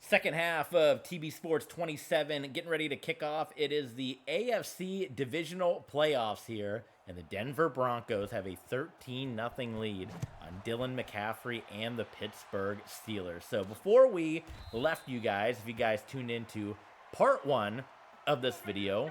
Second half of TB Sports 27 getting ready to kick off. It is the AFC Divisional Playoffs here, and the Denver Broncos have a 13-0 lead on Dylan McCaffrey and the Pittsburgh Steelers. So before we left you guys, if you guys tuned into part one of this video,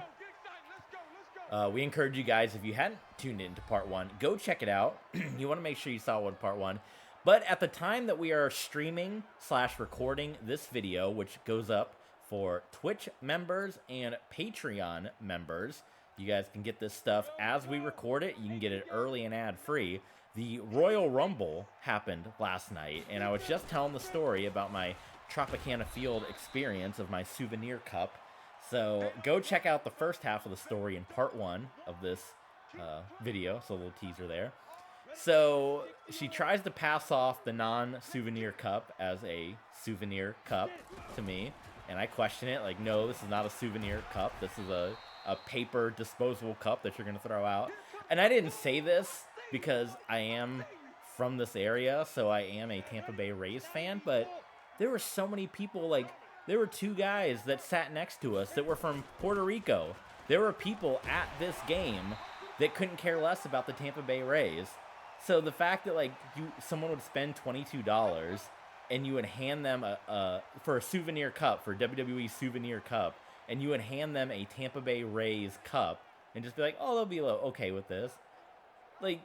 we encourage you guys, if you hadn't tuned into part one, go check it out. You want to make sure you saw what part one. But at the time that we are streaming / recording this video, which goes up for Twitch members and Patreon members, you guys can get this stuff as we record it. You can get it early and ad-free. The Royal Rumble happened last night, and I was just telling the story about my Tropicana Field experience of my souvenir cup. So go check out the first half of the story in part one of this video. So a little teaser there. So she tries to pass off the non-souvenir cup as a souvenir cup to me. And I question it, like, no, this is not a souvenir cup. This is a paper disposable cup that you're going to throw out. And I didn't say this because I am from this area, so I am a Tampa Bay Rays fan. But there were so many people, like, there were two guys that sat next to us that were from Puerto Rico. There were people at this game that couldn't care less about the Tampa Bay Rays. So the fact that, like, someone would spend $22 and you would hand them for a souvenir cup, for WWE souvenir cup, and you would hand them a Tampa Bay Rays cup and just be like, oh, they'll be okay with this. Like,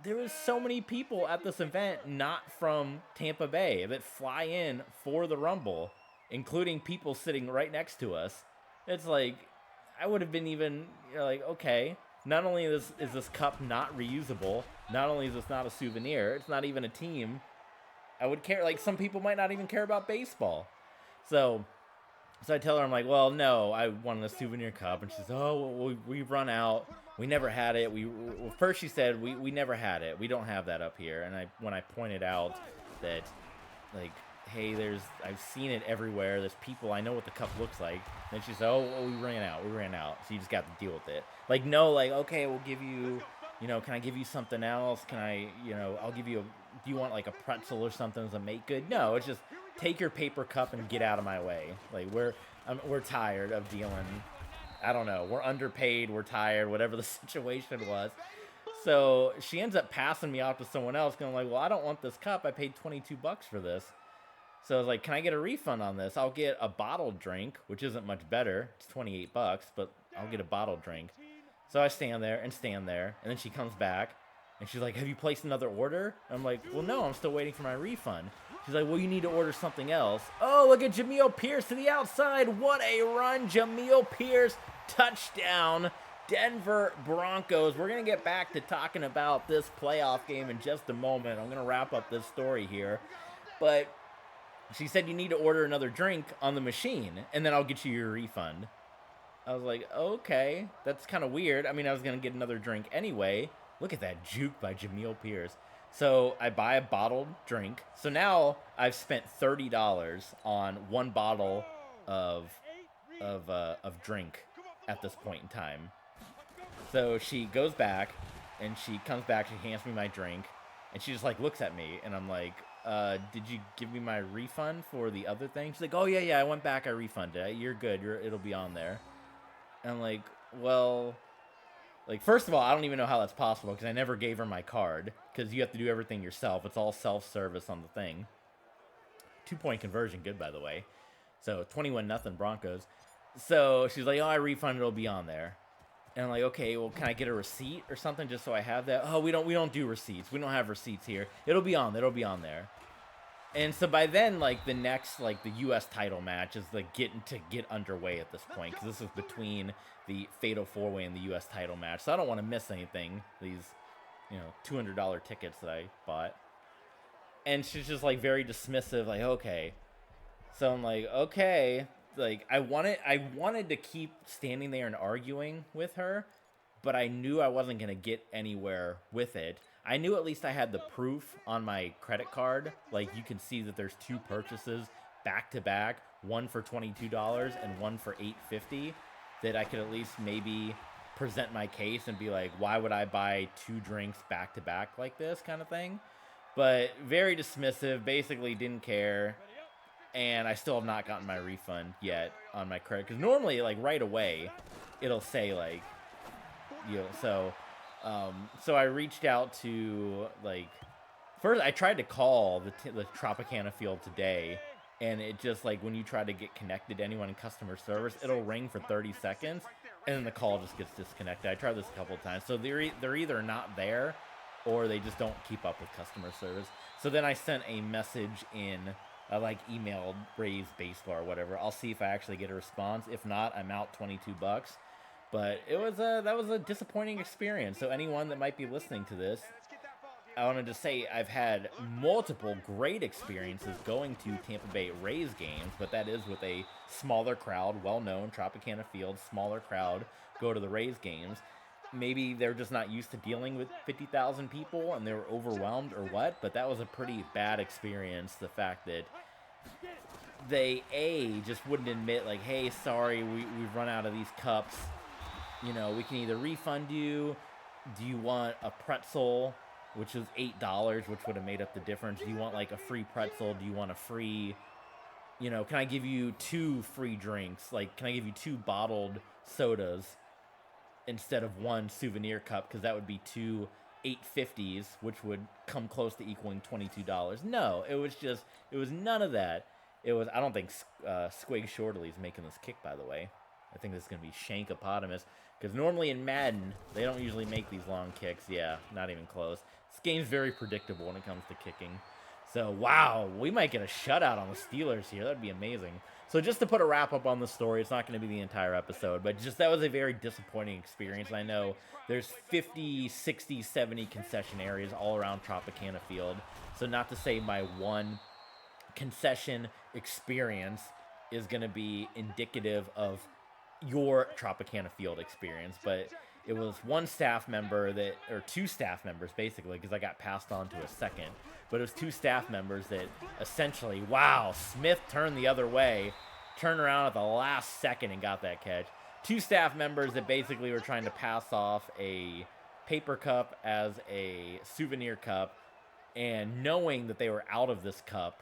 there was so many people at this event not from Tampa Bay that fly in for the Rumble, including people sitting right next to us. It's like, I would have been even, like, okay, not only is this cup not reusable, not only is this not a souvenir, it's not even a team. I would care, like, some people might not even care about baseball. So I tell her, I'm like, well, no, I wanted a souvenir cup. And she says, oh, well, we've run out. We never had it. First she said, we never had it. We don't have that up here. And when I pointed out that, like, hey, I've seen it everywhere. There's people, I know what the cup looks like. And she said, oh, we ran out. So you just got to deal with it. Like, no, like, okay, we'll give you, can I give you something else? Can I, I'll give you do you want like a pretzel or something as a make good? No, it's just take your paper cup and get out of my way. Like, we're tired of dealing, I don't know, we're underpaid, we're tired, whatever the situation was. So she ends up passing me off to someone else, going like, well, I don't want this cup. I paid $22 for this. So I was like, can I get a refund on this? I'll get a bottled drink, which isn't much better. It's $28, but I'll get a bottled drink. So I stand there, and then she comes back, and she's like, have you placed another order? I'm like, well, no, I'm still waiting for my refund. She's like, well, you need to order something else. Oh, look at Jamil Pierce to the outside. What a run, Jamil Pierce. Touchdown, Denver Broncos. We're going to get back to talking about this playoff game in just a moment. I'm going to wrap up this story here. But she said you need to order another drink on the machine, and then I'll get you your refund. I was like, okay, that's kind of weird. I mean, I was going to get another drink anyway. Look at that juke by Jamil Pierce. So I buy a bottled drink. So now I've spent $30 on one bottle of drink at this point in time. So she goes back, and she comes back, she hands me my drink, and she just, like, looks at me, and I'm like, did you give me my refund for the other thing? She's like, oh, yeah, I went back, I refunded it. You're good, it'll be on there. And I'm like, well, like, first of all, I don't even know how that's possible, because I never gave her my card, because you have to do everything yourself. It's all self-service on the thing. 2-point conversion, good, by the way. So, 21-0 Broncos. So, she's like, oh, I refunded, it'll be on there. And I'm like, okay, well, can I get a receipt or something just so I have that? Oh, we don't do receipts. We don't have receipts here. It'll be on there. And so by then, like, the next, like, the U.S. title match is, like, getting to get underway at this point, because this is between the Fatal 4-Way and the U.S. title match. So I don't want to miss anything, these, $200 tickets that I bought. And she's just, like, very dismissive, like, okay. So I'm like, okay. Like, I wanted to keep standing there and arguing with her, but I knew I wasn't going to get anywhere with it. I knew at least I had the proof on my credit card. Like, you can see that there's two purchases back to back, one for $22 and one for $8.50, that I could at least maybe present my case and be like, why would I buy two drinks back to back like this kind of thing? But very dismissive, basically didn't care. and I still have not gotten my refund yet on my credit. Because normally, like, right away, it'll say, like, you know, so I reached out to, like, first I tried to call the Tropicana field today, and it just, like, when you try to get connected to anyone in customer service, it'll ring for 30 seconds, and then the call just gets disconnected. I tried this a couple of times. So they're either not there, or they just don't keep up with customer service. So then I sent a message in, like, emailed Ray's Baseball or whatever. I'll see if I actually get a response. If not, I'm out $22. But that was a disappointing experience. So anyone that might be listening to this, I wanted to say I've had multiple great experiences going to Tampa Bay Rays games, but that is with a smaller crowd, well-known, Tropicana Field, smaller crowd, go to the Rays games. Maybe they're just not used to dealing with 50,000 people and they were overwhelmed or what, but that was a pretty bad experience, the fact that they, just wouldn't admit, like, hey, sorry, we've run out of these cups. You know, we can either refund you. Do you want a pretzel, which is $8, which would have made up the difference? Do you want, like, a free pretzel? Do you want a free, you know, can I give you 2 free drinks? Like, can I give you 2 bottled sodas instead of 1 souvenir cup? Because that would be 2 $8.50s, which would come close to equaling $22. No, it was none of that. It was, I don't think Squig Shortley's making this kick, by the way. I think this is going to be Shankopotamus. Because normally in Madden, they don't usually make these long kicks. Yeah, not even close. This game's very predictable when it comes to kicking. So, wow, we might get a shutout on the Steelers here. That'd be amazing. So just to put a wrap-up on the story, it's not going to be the entire episode, but just that was a very disappointing experience. I know there's 50, 60, 70 concession areas all around Tropicana Field. So not to say my one concession experience is going to be indicative of your Tropicana Field experience, but it was one staff member that, or 2 staff members basically, because I got passed on to a second, but it was 2 staff members that essentially, wow, Smith turned the other way, turned around at the last second and got that catch. 2 staff members that basically were trying to pass off a paper cup as a souvenir cup, and knowing that they were out of this cup,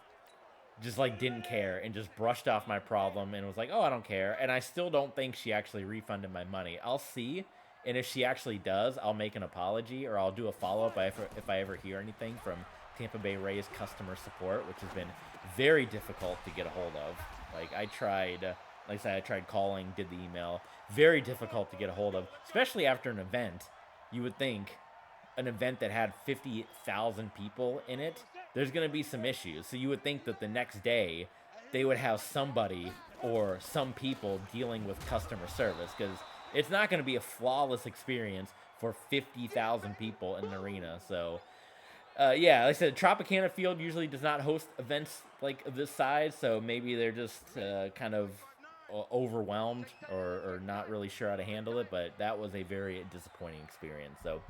just, like, didn't care and just brushed off my problem and was like, oh, I don't care. And I still don't think she actually refunded my money. I'll see. And if she actually does, I'll make an apology, or I'll do a follow-up if I ever hear anything from Tampa Bay Rays customer support, which has been very difficult to get a hold of. Like, I tried, like I said, I tried calling, did the email. Very difficult to get a hold of, especially after an event. You would think an event that had 50,000 people in it, there's going to be some issues. So you would think that the next day they would have somebody or some people dealing with customer service, because it's not going to be a flawless experience for 50,000 people in an arena. So, yeah, like I said, Tropicana Field usually does not host events like of this size, so maybe they're just kind of overwhelmed or not really sure how to handle it, but that was a very disappointing experience. So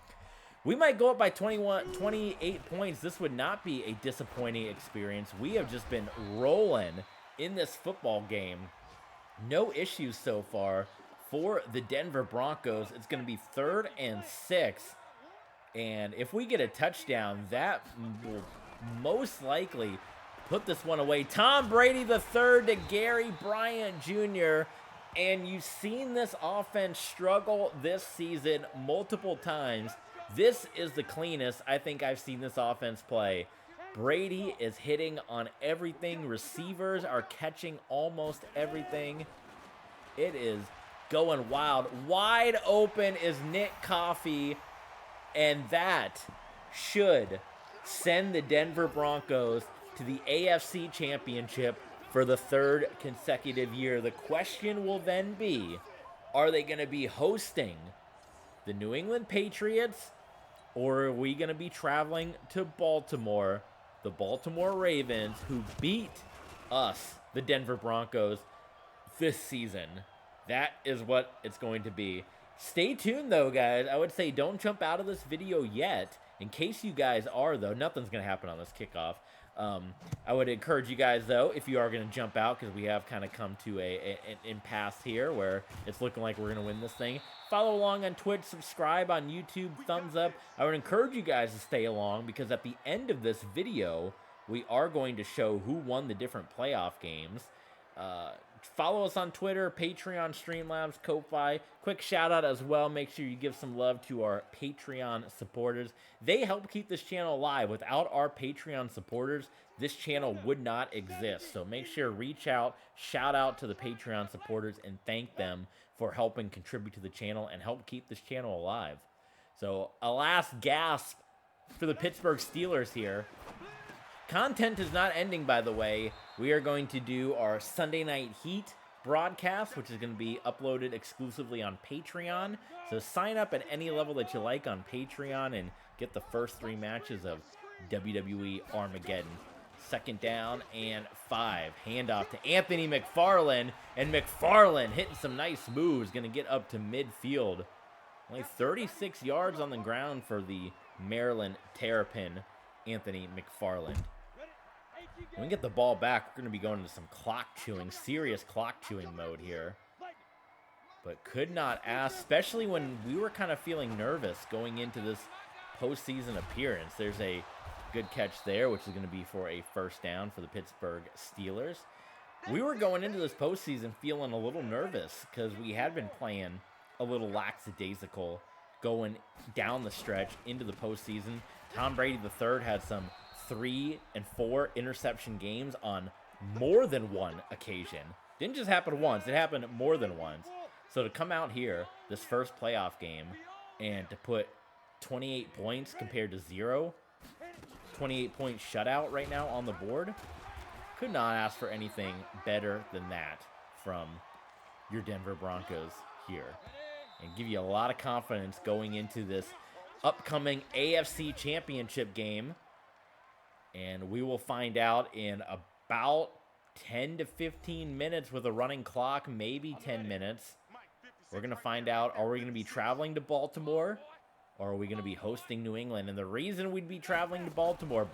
we might go up by 28 points. This would not be a disappointing experience. We have just been rolling in this football game. No issues so far for the Denver Broncos. It's going to be 3rd and 6. And if we get a touchdown, that will most likely put this one away. Tom Brady III to Gary Bryant Jr. And you've seen this offense struggle this season multiple times. This is the cleanest I think I've seen this offense play. Brady is hitting on everything. Receivers are catching almost everything. It is going wild. Wide open is Nick Coffey, and that should send the Denver Broncos to the AFC Championship for the 3rd consecutive year. The question will then be, are they going to be hosting the New England Patriots, or are we going to be traveling to Baltimore, the Baltimore Ravens, who beat us, the Denver Broncos, this season? That is what it's going to be. Stay tuned, though, guys. I would say don't jump out of this video yet. In case you guys are, though, nothing's going to happen on this kickoff. I would encourage you guys, though, if you are going to jump out, because we have kind of come to an impasse here where it's looking like we're going to win this thing. Follow along on Twitch, subscribe on YouTube, thumbs up. I would encourage you guys to stay along, because at the end of this video, we are going to show who won the different playoff games. Follow us on Twitter, Patreon, Streamlabs, Ko-Fi. Quick shout out as well. Make sure you give some love to our Patreon supporters. They help keep this channel alive. Without our Patreon supporters, this channel would not exist. So make sure to reach out, shout out to the Patreon supporters, and thank them for helping contribute to the channel and help keep this channel alive. So a last gasp for the Pittsburgh Steelers here. Content is not ending, by the way. We are going to do our Sunday Night Heat broadcast, which is going to be uploaded exclusively on Patreon. So sign up at any level that you like on Patreon and get the first 3 matches of WWE Armageddon. 2nd down and 5. Handoff to Anthony McFarland, and McFarland hitting some nice moves, going to get up to midfield. Only 36 yards on the ground for the Maryland Terrapin, Anthony McFarland. When we get the ball back, we're going to be going into some clock chewing, serious clock chewing mode here. But could not ask, especially when we were kind of feeling nervous going into this postseason appearance. There's a good catch there, which is going to be for a 1st down for the Pittsburgh Steelers. We were going into this postseason feeling a little nervous because we had been playing a little lackadaisical going down the stretch into the postseason. Tom Brady III had some 3 and 4 interception games on more than one occasion. Didn't just happen once, it happened more than once. So to come out here, this first playoff game, and to put 28 points compared to 0, 28-point shutout right now on the board, could not ask for anything better than that from your Denver Broncos here. And give you a lot of confidence going into this upcoming AFC Championship game. And we will find out in about 10 to 15 minutes with a running clock, maybe 10 minutes. We're going to find out, are we going to be traveling to Baltimore, or are we going to be hosting New England? And the reason we'd be traveling to Baltimore,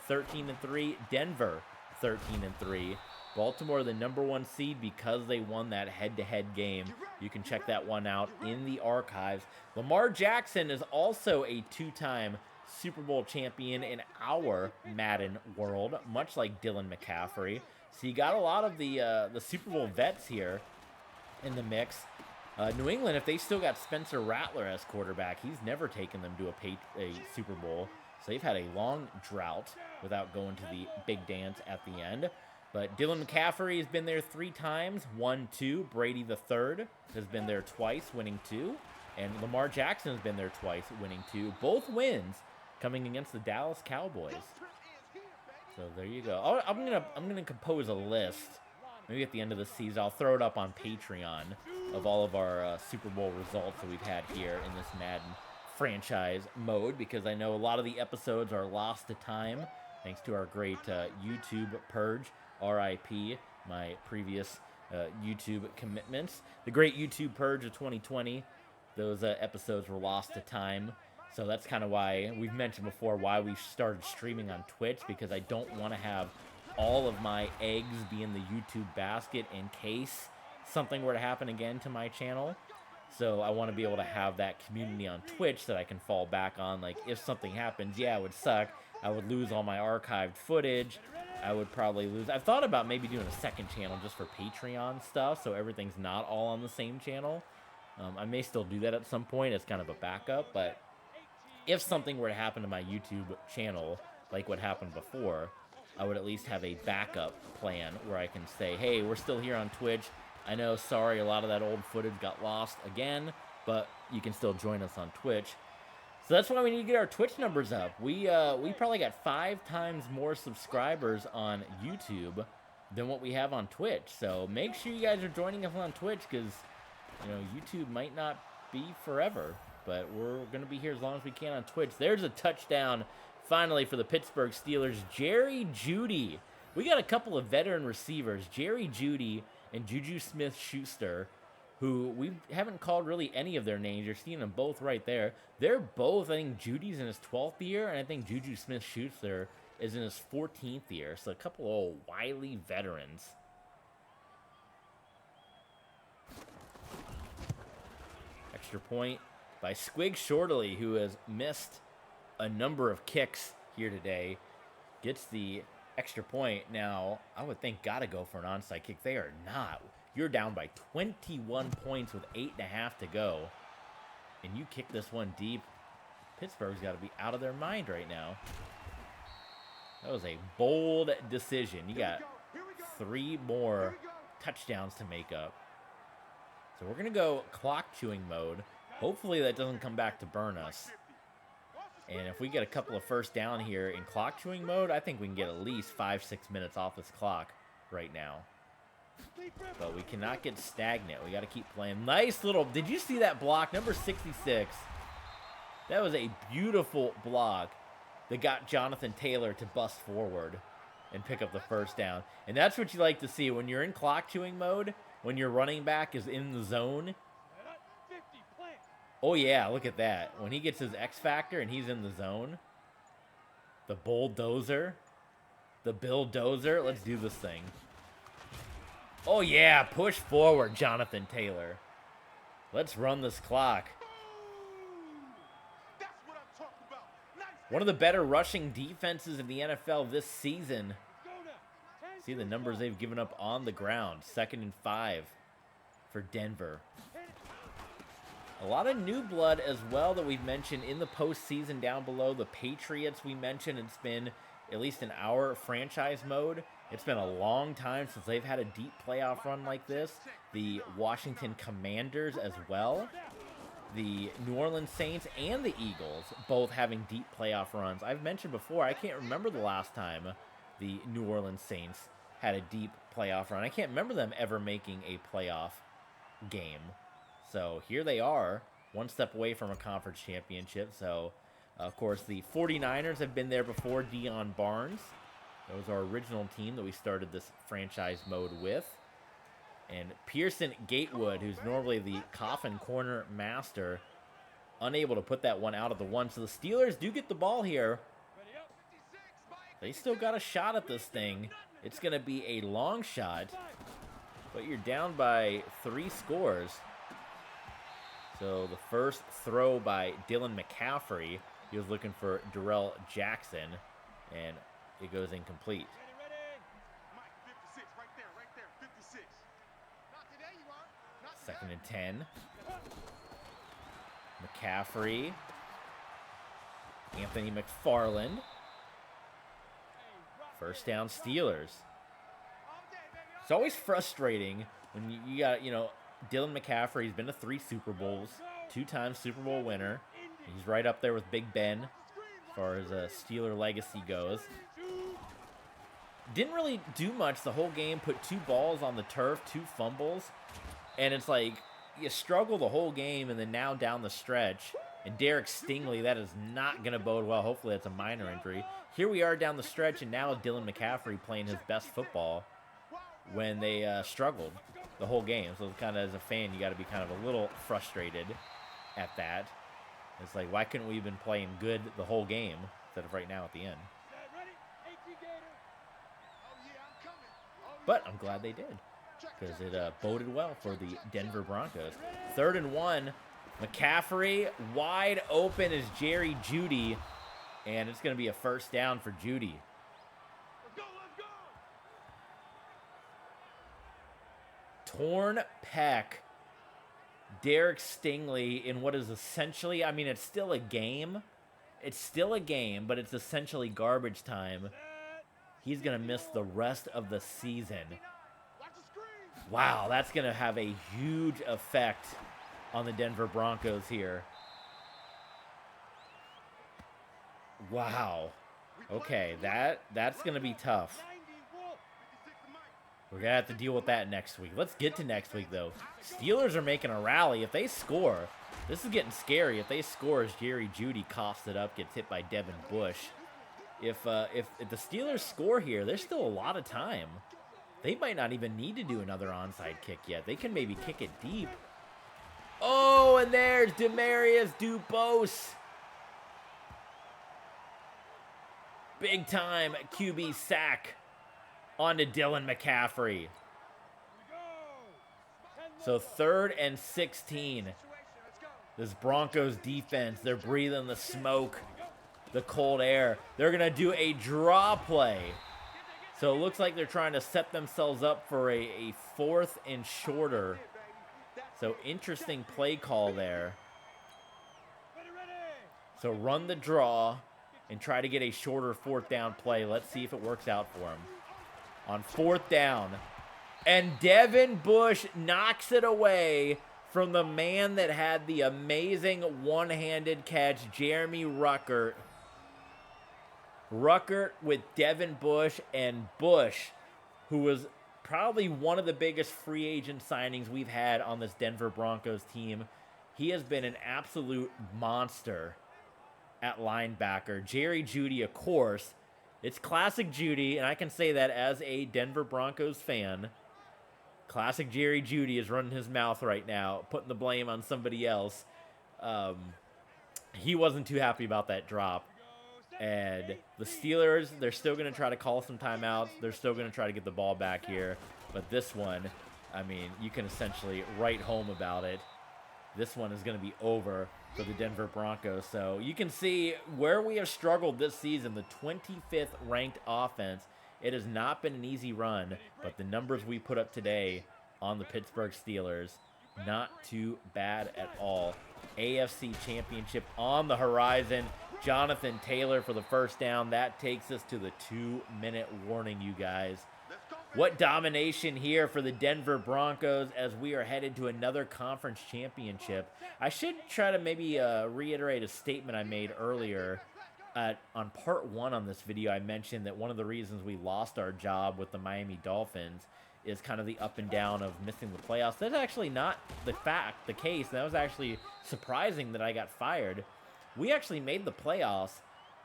13-3, Denver 13-3. Baltimore, the #1 seed, because they won that head-to-head game. You can check that one out in the archives. Lamar Jackson is also a 2-time Super Bowl champion in our Madden world, much like Dylan McCaffrey. So you got a lot of the Super Bowl vets here in the mix. New England, if they still got Spencer Rattler as quarterback, he's never taken them to a Super Bowl. So they've had a long drought without going to the big dance at the end. But Dylan McCaffrey has been there 3 times, won 2. Brady III has been there twice, winning 2. And Lamar Jackson has been there twice, winning 2. Both wins coming against the Dallas Cowboys. So there you go. Oh, I'm gonna compose a list. Maybe at the end of the season, I'll throw it up on Patreon of all of our Super Bowl results that we've had here in this Madden franchise mode, because I know a lot of the episodes are lost to time thanks to our great YouTube purge. RIP, my previous YouTube commitments. The great YouTube purge of 2020, those episodes were lost to time. So that's kind of why we've mentioned before why we started streaming on Twitch, because I don't want to have all of my eggs be in the YouTube basket in case something were to happen again to my channel. So I want to be able to have that community on Twitch that I can fall back on. Like, if something happens, yeah, it would suck. I would lose all my archived footage. I would probably lose. I've thought about maybe doing a second channel just for Patreon stuff, so everything's not all on the same channel. I may still do that at some point as kind of a backup, but if something were to happen to my YouTube channel, like what happened before, I would at least have a backup plan where I can say, hey, we're still here on Twitch. I know, sorry, a lot of that old footage got lost again, but you can still join us on Twitch. So that's why we need to get our Twitch numbers up. We probably got 5 times more subscribers on YouTube than what we have on Twitch. So make sure you guys are joining us on Twitch, because, you know, YouTube might not be forever, but we're going to be here as long as we can on Twitch. There's a touchdown finally for the Pittsburgh Steelers. Jerry Jeudy. We got a couple of veteran receivers, Jerry Jeudy and Juju Smith-Schuster, who we haven't called really any of their names. You're seeing them both right there. They're both, I think Judy's in his 12th year, and I think Juju Smith-Schuster is in his 14th year. So a couple of old wily veterans. Extra point by Squig Shortly, who has missed a number of kicks here today. gets the extra point. Now, I would think got to go for an onside kick. They are not. You're down by 21 points with 8.5 to go. And you kick this one deep. Pittsburgh's got to be out of their mind right now. That was a bold decision. You got 3 more touchdowns to make up. So we're going to go clock chewing mode. Hopefully that doesn't come back to burn us. And if we get a couple of first down here in clock chewing mode, I think we can get at least 5-6 minutes off this clock right now. But we cannot get stagnant. We got to keep playing. Nice little, did you see that block? Number 66. That was a beautiful block that got Jonathan Taylor to bust forward and pick up the first down. And that's what you like to see when you're in clock chewing mode, when your running back is in the zone. Oh, yeah, look at that. When he gets his X factor and he's in the zone. The bulldozer. The Bill-dozer. Let's do this thing. Oh, yeah, push forward, Jonathan Taylor. Let's run this clock. One of the better rushing defenses in the NFL this season. See the numbers they've given up on the ground. 2nd and 5 for Denver. A lot of new blood as well that we've mentioned in the postseason down below. The Patriots we mentioned. It's been at least in our franchise mode. It's been a long time since they've had a deep playoff run like this. The Washington Commanders as well. The New Orleans Saints and the Eagles both having deep playoff runs. I've mentioned before, I can't remember the last time the New Orleans Saints had a deep playoff run. I can't remember them ever making a playoff game. So here they are, one step away from a conference championship. So, of course, the 49ers have been there before. Deion Barnes. That was our original team that we started this franchise mode with. And Pearson Gatewood, who's normally the coffin corner master, unable to put that one out of the one. So the Steelers do get the ball here. They still got a shot at this thing. It's going to be a long shot, but you're down by 3 scores. So the first throw by Dylan McCaffrey, he was looking for Darrell Jackson, and it goes incomplete. 2nd and 10. McCaffrey. Anthony McFarland. First down Steelers. It's always frustrating when you got, Dylan McCaffrey. He's been to 3 Super Bowls. 2-time Super Bowl winner. He's right up there with Big Ben as far as Steeler legacy goes. Didn't really do much the whole game. Put 2 balls on the turf, 2 fumbles. And it's like you struggle the whole game, and then now down the stretch. And Derek Stingley, that is not going to bode well. Hopefully it's a minor injury. Here we are down the stretch, and now Dylan McCaffrey playing his best football when they struggled the whole game. So kind of as a fan, you got to be kind of a little frustrated at that. It's like, why couldn't we have been playing good the whole game instead of right now at the end? But I'm glad they did, because it boded well for the Denver Broncos. 3rd and 1. McCaffrey wide open is Jerry Jeudy, and it's going to be a first down for Jeudy. Torn pec. Derek Stingley in what is essentially, I mean, it's still a game. It's still a game, but it's essentially garbage time. He's going to miss the rest of the season. Wow, that's going to have a huge effect on the Denver Broncos here. Wow. Okay, that's going to be tough. We're going to have to deal with that next week. Let's get to next week, though. Steelers are making a rally. If they score, this is getting scary. If they score as Jerry Jeudy coughs it up, gets hit by Devin Bush. If the Steelers score here, there's still a lot of time. They might not even need to do another onside kick yet. They can maybe kick it deep. Oh, and there's Demarius Dubose. Big time QB sack onto Dylan McCaffrey. So 3rd and 16. This Broncos defense, they're breathing the smoke. the cold air. They're going to do a draw play. So it looks like they're trying to set themselves up for a 4th and shorter. So interesting play call there. So run the draw and try to get a shorter 4th down play. Let's see if it works out for him. On 4th down. And Devin Bush knocks it away from the man that had the amazing one-handed catch, Jeremy Ruckert. Ruckert with Devin Bush, and Bush, who was probably one of the biggest free agent signings we've had on this Denver Broncos team. He has been an absolute monster at linebacker. Jerry Jeudy, of course. It's classic Jeudy, and I can say that as a Denver Broncos fan. Classic Jerry Jeudy is running his mouth right now, putting the blame on somebody else. He wasn't too happy about that drop. And the Steelers, they're still going to try to call some timeouts. They're still going to try to get the ball back here. But this one, I mean, you can essentially write home about it. This one is going to be over for the Denver Broncos. So you can see where we have struggled this season, the 25th ranked offense. It has not been an easy run, but the numbers we put up today on the Pittsburgh Steelers, not too bad at all. AFC Championship on the horizon. Jonathan Taylor for the first down. That takes us to the 2-minute warning, you guys. What domination here for the Denver Broncos as we are headed to another conference championship. I should try to maybe reiterate a statement I made earlier. On part 1 on this video, I mentioned that one of the reasons we lost our job with the Miami Dolphins is kind of the up and down of missing the playoffs. That's actually not the case. That was actually surprising that I got fired. We actually made the playoffs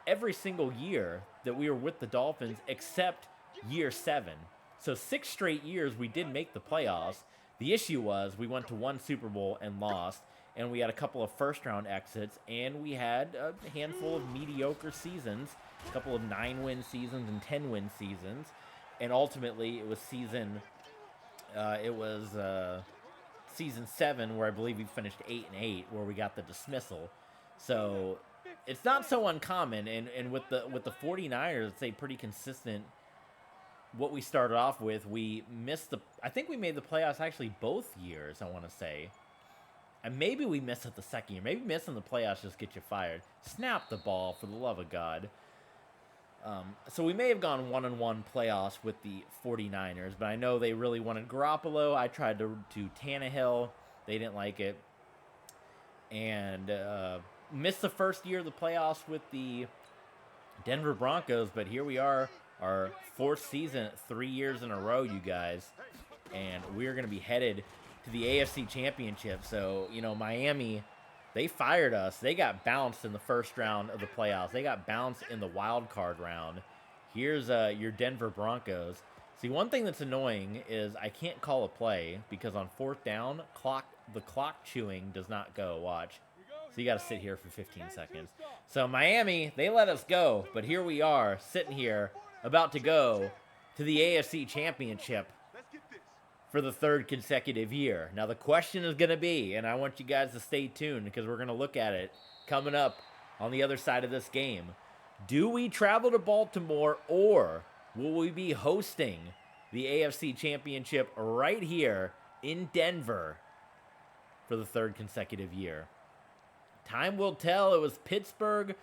every single year that we were with the Dolphins except year 7. So 6 straight years we did make the playoffs. The issue was we went to 1 Super Bowl and lost, and we had a couple of first-round exits, and we had a handful of mediocre seasons, a couple of 9-win seasons and 10-win seasons, and ultimately it was season 7 where I believe we finished 8-8, where we got the dismissal. So it's not so uncommon, and with the 49ers, it's a pretty consistent. What we started off with, I think we made the playoffs actually both years, I want to say. And maybe we missed it the second year. Maybe missing the playoffs just get you fired. Snap the ball, for the love of God. So we may have gone 1-1 playoffs with the 49ers, but I know they really wanted Garoppolo. I tried to Tannehill. They didn't like it. And missed the first year of the playoffs with the Denver Broncos, but here we are, our 4th season, 3 years in a row, you guys. And we're going to be headed to the AFC Championship. So, you know, Miami, they fired us. They got bounced in the first round of the playoffs. They got bounced in the wild card round. Here's your Denver Broncos. See, one thing that's annoying is I can't call a play because on 4th down, the clock chewing does not go. Watch. So you got to sit here for 15 seconds. So Miami, they let us go, but here we are sitting here about to go to the AFC Championship for the 3rd consecutive year. Now the question is going to be, and I want you guys to stay tuned because we're going to look at it coming up on the other side of this game. Do we travel to Baltimore, or will we be hosting the AFC Championship right here in Denver for the 3rd consecutive year? Time will tell. It was Pittsburgh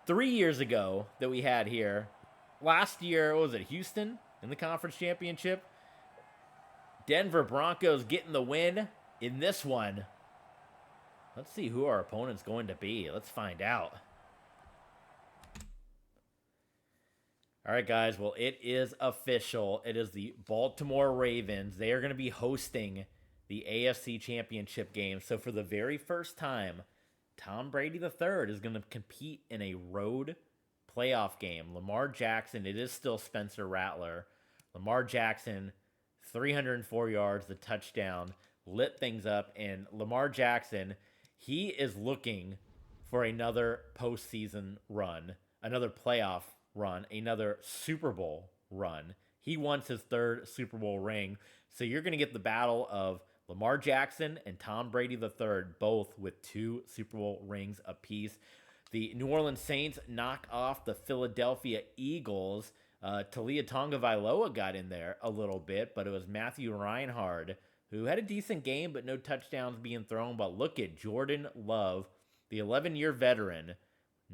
3 years ago that we had here. Last year, what was it, Houston in the conference championship? Denver Broncos getting the win in this one. Let's see who our opponent's going to be. Let's find out. All right, guys. Well, it is official. It is the Baltimore Ravens. They are going to be hosting the AFC Championship game. So for the very first time, Tom Brady III is going to compete in a road playoff game. Lamar Jackson, it is still Spencer Rattler. Lamar Jackson, 304 yards, the touchdown, lit things up. And Lamar Jackson, he is looking for another postseason run, another playoff run, another Super Bowl run. He wants his 3rd Super Bowl ring. So you're going to get the battle of Lamar Jackson and Tom Brady III, both with 2 Super Bowl rings apiece. The New Orleans Saints knock off the Philadelphia Eagles. Talia Tonga got in there a little bit, but it was Matthew Reinhard who had a decent game, but no touchdowns being thrown. But look at Jordan Love, the 11-year veteran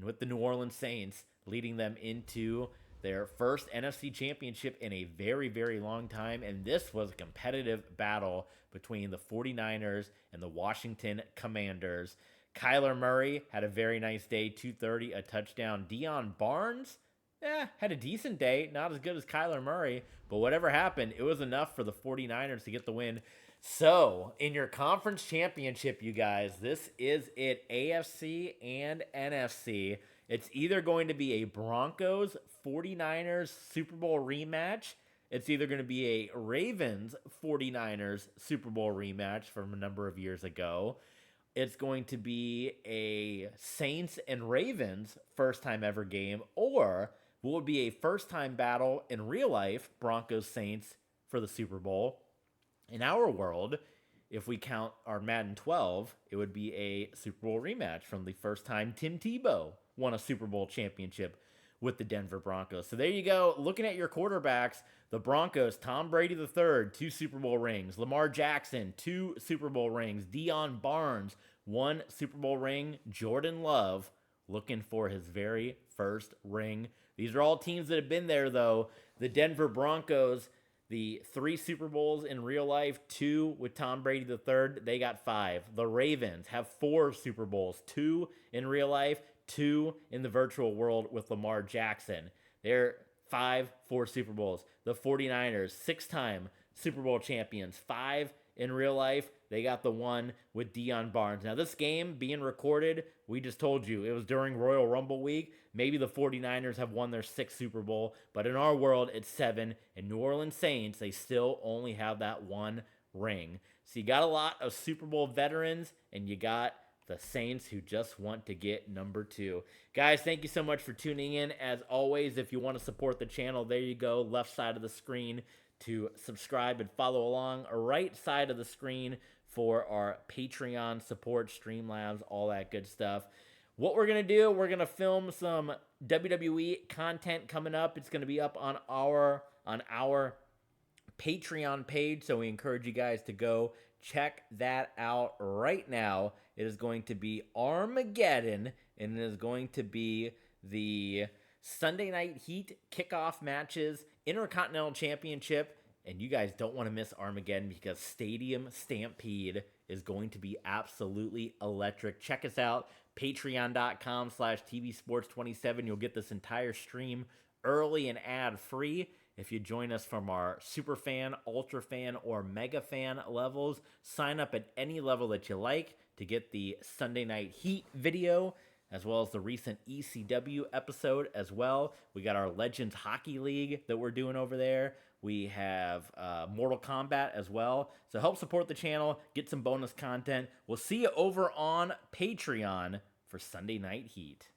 with the New Orleans Saints, leading them into their first NFC championship in a very, very long time. And this was a competitive battle between the 49ers and the Washington Commanders. Kyler Murray had a very nice day, 230, a touchdown. Deion Barnes, had a decent day, not as good as Kyler Murray, but whatever happened, it was enough for the 49ers to get the win. So, in your conference championship, you guys, this is it, AFC and NFC. It's either going to be a Broncos 49ers Super Bowl rematch. It's either going to be a Ravens 49ers Super Bowl rematch from a number of years ago. It's going to be a Saints and Ravens first time ever game, or what would be a first time battle in real life, Broncos Saints for the Super Bowl. In our world, if we count our Madden 12, it would be a Super Bowl rematch from the first time Tim Tebow won a Super Bowl championship with the Denver Broncos. So there you go. Looking at your quarterbacks, the Broncos, Tom Brady III, 2 Super Bowl rings. Lamar Jackson, 2 Super Bowl rings. Deion Barnes, 1 Super Bowl ring. Jordan Love looking for his very first ring. These are all teams that have been there, though. The Denver Broncos, the 3 Super Bowls in real life, 2 with Tom Brady III, they got 5. The Ravens have 4 Super Bowls, 2 in real life, 2 in the virtual world with Lamar Jackson. They're 4 Super Bowls. The 49ers, 6-time Super Bowl champions, 5 in real life. They got the 1 with Deion Barnes. Now, this game being recorded, we just told you, it was during Royal Rumble week. Maybe the 49ers have won their 6th Super Bowl, but in our world, it's 7. And New Orleans Saints, they still only have that 1 ring. So you got a lot of Super Bowl veterans, and you got the Saints who just want to get number 2. Guys, thank you so much for tuning in. As always, if you want to support the channel, there you go, left side of the screen to subscribe and follow along. Right side of the screen for our Patreon support, Streamlabs, all that good stuff. What we're going to do, we're going to film some WWE content coming up. It's going to be up on our Patreon page, so we encourage you guys to go check that out right now. It is going to be Armageddon, and it is going to be the Sunday Night Heat kickoff matches, Intercontinental Championship, and you guys don't want to miss Armageddon because Stadium Stampede is going to be absolutely electric. Check us out, patreon.com/tvsports27. You'll get this entire stream early and ad-free. If you join us from our super fan, ultra fan, or mega fan levels, sign up at any level that you like to get the Sunday Night Heat video, as well as the recent ECW episode as well. We got our Legends Hockey League that we're doing over there. We have Mortal Kombat as well. So help support the channel, get some bonus content. We'll see you over on Patreon for Sunday Night Heat.